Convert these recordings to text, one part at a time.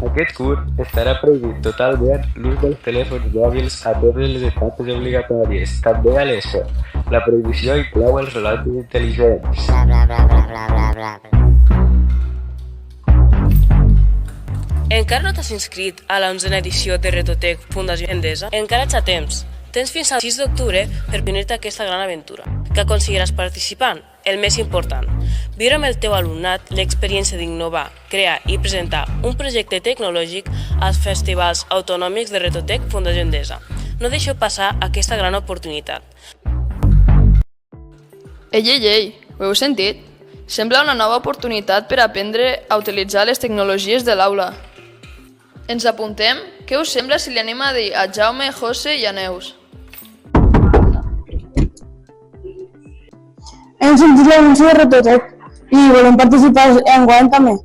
Aquest curs estarà prohibit totalment l'ús dels telèfons mòbils a totes les etapes obligatòries, també a l'ESO. La prohibició inclou els rellotges intel·ligents. Encara no t'has inscrit a la 11a edició de Retotec Fundació Endesa? Encara ets a temps. Tens fins al 6 d'octubre per unir-te a aquesta gran aventura. Què aconseguiràs participant? El més important, viure amb el teu alumnat l'experiència d'innovar, crear i presentar un projecte tecnològic als festivals autonòmics de Retotec Fundació Endesa. No deixeu passar aquesta gran oportunitat. Ei, ho heu sentit? Sembla una nova oportunitat per aprendre a utilitzar les tecnologies de l'aula. Ens apuntem? Què us sembla si li anem a dir a Jaume, José i a Neus? Hem sentit l'anunci de Retotec i volem participar enguany també.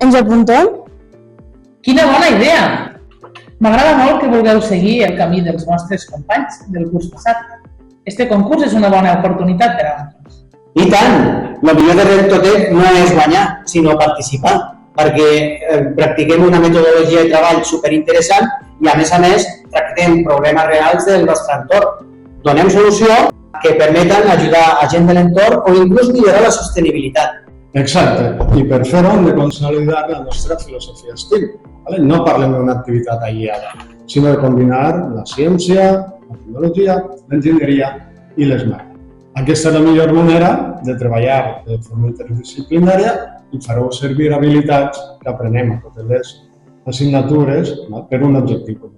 Ens apuntem? Quina bona idea! M'agrada molt que vulgueu seguir el camí dels vostres companys del curs passat. Este concurs és una bona oportunitat per a vosaltres. I tant! El millor de Retotec no és guanyar, sinó participar, perquè practiquem una metodologia de treball superinteressant i, a més, tractem problemes reals del nostre entorn. Donem solució que permeten ajudar a gent de l'entorn o inclús millorar la sostenibilitat. Exacte, i per fer-ho hem de consolidar la nostra filosofia STEAM. No parlem d'una activitat aïllada, sinó de combinar la ciència, la tecnologia, l'enginyeria i les màquines. Aquesta és la millor manera de treballar de forma interdisciplinària i fareu servir habilitats que aprenem a totes les assignatures per un objectiu comú.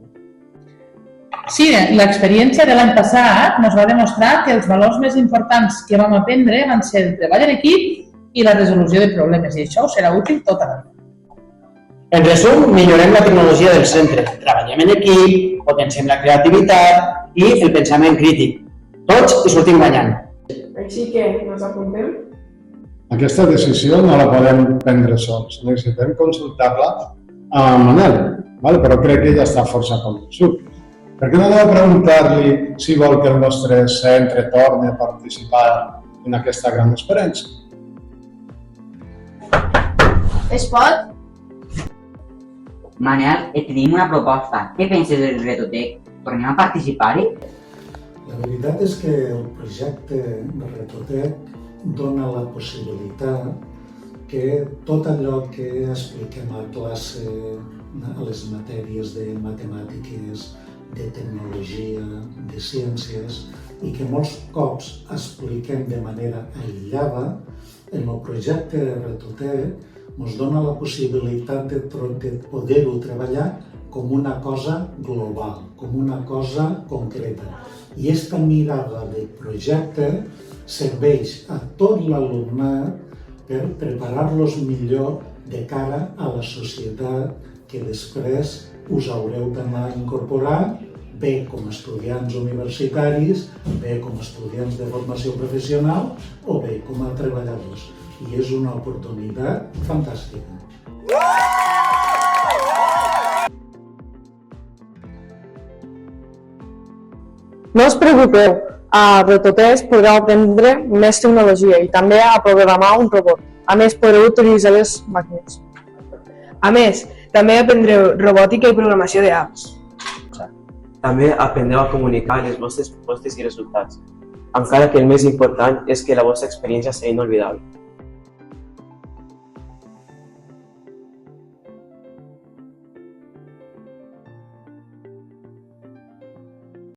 Sí, l'experiència de l'any passat ens va demostrar que els valors més importants que vam aprendre van ser el treball en equip i la resolució de problemes, i això us serà útil tota la vida. En resum, millorem la tecnologia del centre, treballem en equip, potenciem la creativitat i el pensament crític. Tots hi sortim guanyant. Així que, ens apuntem? Aquesta decisió no la podem prendre sols, necessitem consultar-la amb Manel, però crec que ja està força convençut. Per què no deu preguntar-li si vol que el nostre centre torni a participar en aquesta gran experiència? Es pot? Manel, et tenim una proposta. Què penses del Retotec? Tornem a participar-hi? La veritat és que el projecte de Retotec dona la possibilitat que tot allò que expliquem a classe, a les matèries de matemàtiques, de tecnologia, de ciències, i que molts cops expliquem de manera aïllada, en el projecte de Retotec ens dona la possibilitat de poder-ho treballar com una cosa global, com una cosa concreta. I aquesta mirada de projecte serveix a tot l'alumnat per preparar-los millor de cara a la societat que després us haureu d'anar incorporant, bé com a estudiants universitaris, bé com a estudiants de formació professional o bé com a treballadors. I és una oportunitat fantàstica. No us preocupeu, a Retotec podreu aprendre més tecnologia i també a programar un robot. A més, podreu utilitzar les màquines. A més, també aprendreu robòtica i programació d'apps. També aprendreu a comunicar les vostres propostes i resultats. Encara que el més important és que la vostra experiència serà inolvidable.